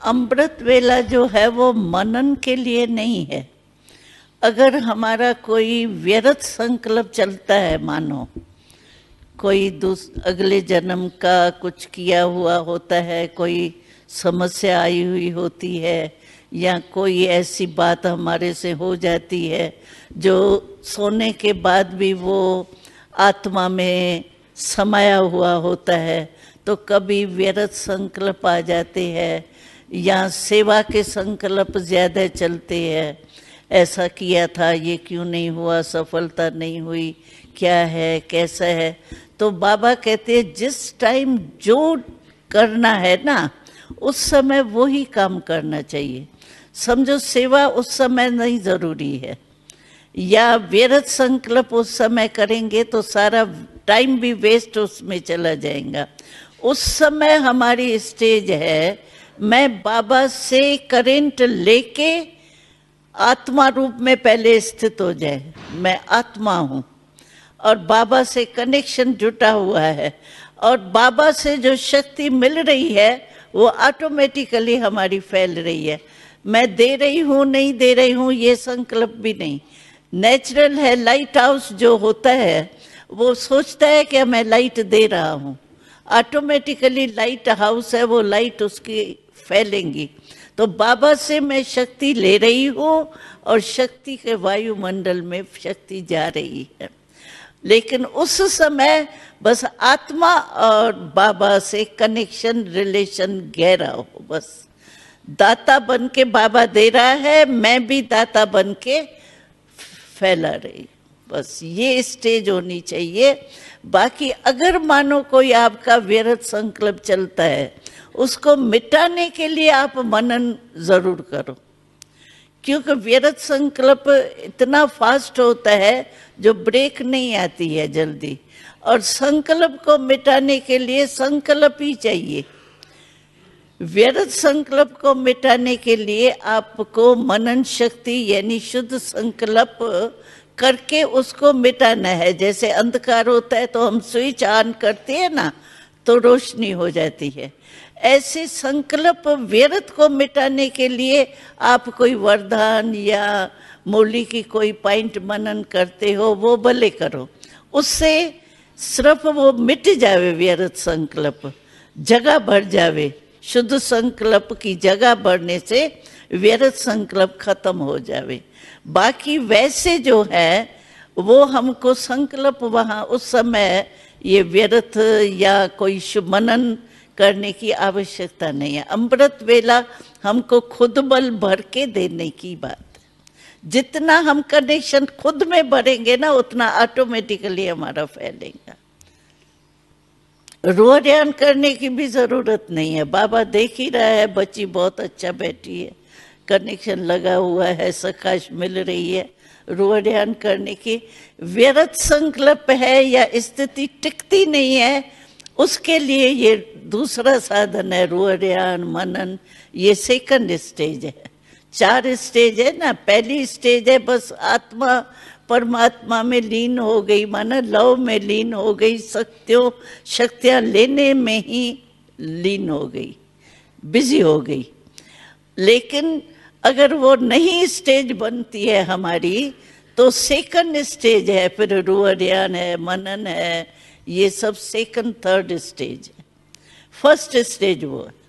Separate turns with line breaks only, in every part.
अमृत वेला जो है वो मनन के लिए नहीं है। अगर हमारा कोई व्यर्थ संकल्प चलता है, मानो कोई अगले जन्म का कुछ किया हुआ होता है, कोई समस्या आई हुई होती है, या कोई ऐसी बात हमारे से हो जाती है जो सोने के बाद भी वो आत्मा में समाया हुआ होता है, तो कभी व्यर्थ संकल्प आ जाते हैं या सेवा के संकल्प ज़्यादा चलते हैं। ऐसा किया था, ये क्यों नहीं हुआ, सफलता नहीं हुई, क्या है, कैसा है। तो बाबा कहते हैं जिस टाइम जो करना है ना, उस समय वो ही काम करना चाहिए। समझो सेवा उस समय नहीं ज़रूरी है, या व्यर्थ संकल्प उस समय करेंगे तो सारा टाइम भी वेस्ट उसमें चला जाएगा। उस समय हमारी स्टेज है, मैं बाबा से करंट लेके आत्मा रूप में पहले स्थित हो जाए। मैं आत्मा हूँ और बाबा से कनेक्शन जुटा हुआ है, और बाबा से जो शक्ति मिल रही है वो ऑटोमेटिकली हमारी फैल रही है। मैं दे रही हूँ, नहीं दे रही हूँ, ये संकल्प भी नहीं। नेचुरल है। लाइट हाउस जो होता है वो सोचता है कि मैं लाइट दे रहा हूँ, ऑटोमेटिकली लाइट हाउस है, वो लाइट उसकी फैलेंगी। तो बाबा से मैं शक्ति ले रही हूँ और शक्ति के वायुमंडल में शक्ति जा रही है। लेकिन उस समय बस आत्मा और बाबा से कनेक्शन, रिलेशन गहरा हो। बस दाता बन के बाबा दे रहा है, मैं भी दाता बन के फैला रही। बस ये स्टेज होनी चाहिए। बाकी अगर मानो कोई आपका व्यर्थ संकल्प चलता है, उसको मिटाने के लिए आप मनन जरूर करो, क्योंकि व्यर्थ संकल्प इतना फास्ट होता है जो ब्रेक नहीं आती है जल्दी। और संकल्प को मिटाने के लिए संकल्प ही चाहिए। व्यर्थ संकल्प को मिटाने के लिए आपको मनन शक्ति यानी शुद्ध संकल्प करके उसको मिटाना है। जैसे अंधकार होता है तो हम स्विच ऑन करते हैं ना, तो रोशनी हो जाती है। ऐसे संकल्प व्यर्थ को मिटाने के लिए आप कोई वरदान या मुरली की कोई पॉइंट मनन करते हो, वो भले करो, उससे सिर्फ वो मिट जावे व्यर्थ संकल्प, जगह बढ़ जावे। शुद्ध संकल्प की जगह बढ़ने से व्यर्थ संकल्प खत्म हो जावे। बाकी वैसे जो है वो हमको संकल्प वहाँ उस समय ये व्यर्थ या कोई शुभ मनन करने की आवश्यकता नहीं है। अमृत वेला हमको खुद बल भर के देने की बात है। जितना हम कनेक्शन खुद में भरेंगे ना, उतना ऑटोमेटिकली हमारा फैलेगा। रोहरियान करने की भी जरूरत नहीं है। बाबा देख ही रहा है, बच्ची बहुत अच्छा बैठी है, कनेक्शन लगा हुआ है, सकाश मिल रही है। रोहरियान करने की व्यर्थ संकल्प है या स्थिति टिकती नहीं है, उसके लिए ये दूसरा साधन है, रोहरियान मनन। ये सेकंड स्टेज है। 4 स्टेज है ना। पहली स्टेज है बस आत्मा परमात्मा में लीन हो गई, माना लव में लीन हो गई, शक्तियां लेने में ही लीन हो गई, बिजी हो गई। लेकिन अगर वो नहीं स्टेज बनती है हमारी, तो सेकंड स्टेज है, फिर रोहरियान है, मनन है, ये सब सेकंड थर्ड स्टेज है। फर्स्ट स्टेज वो है।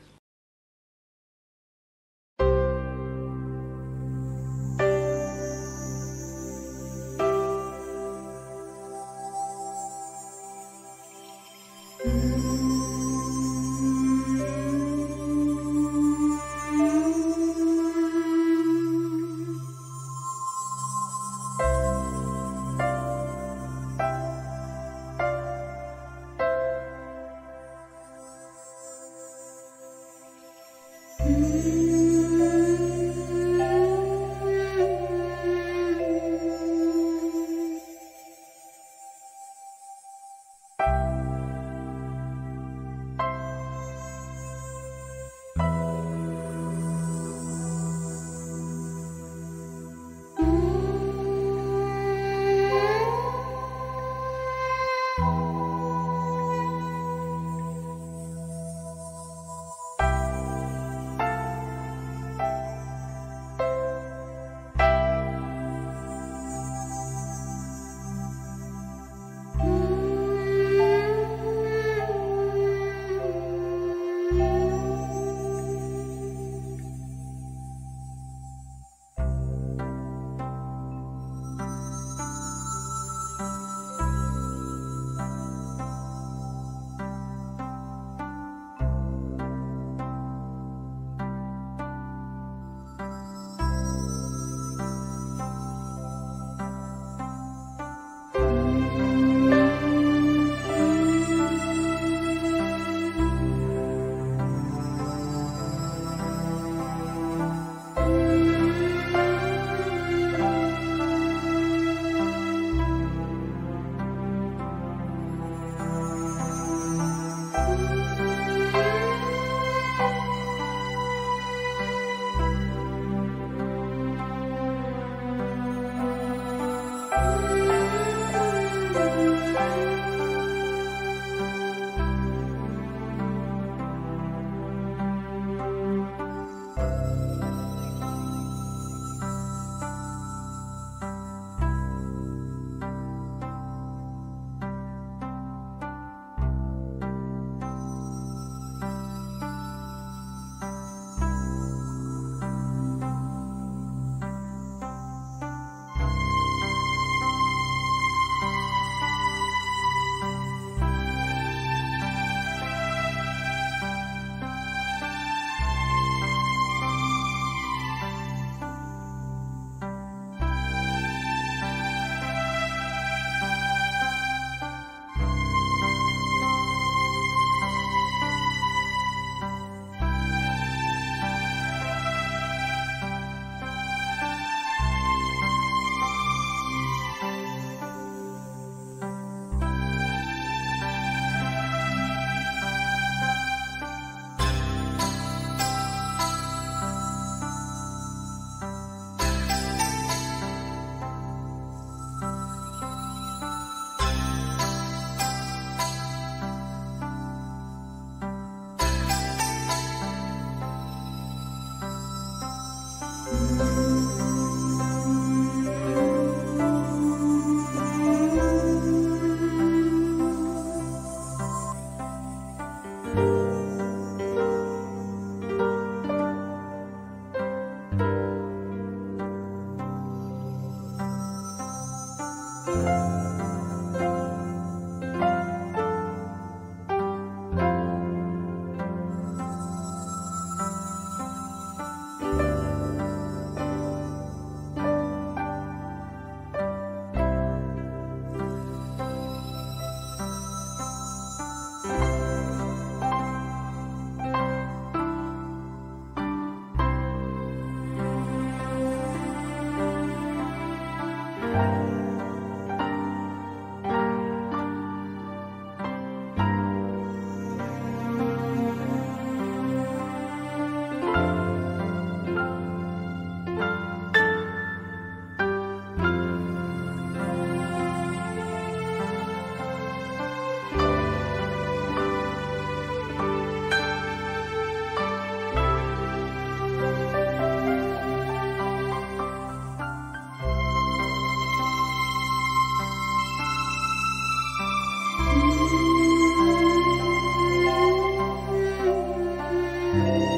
है।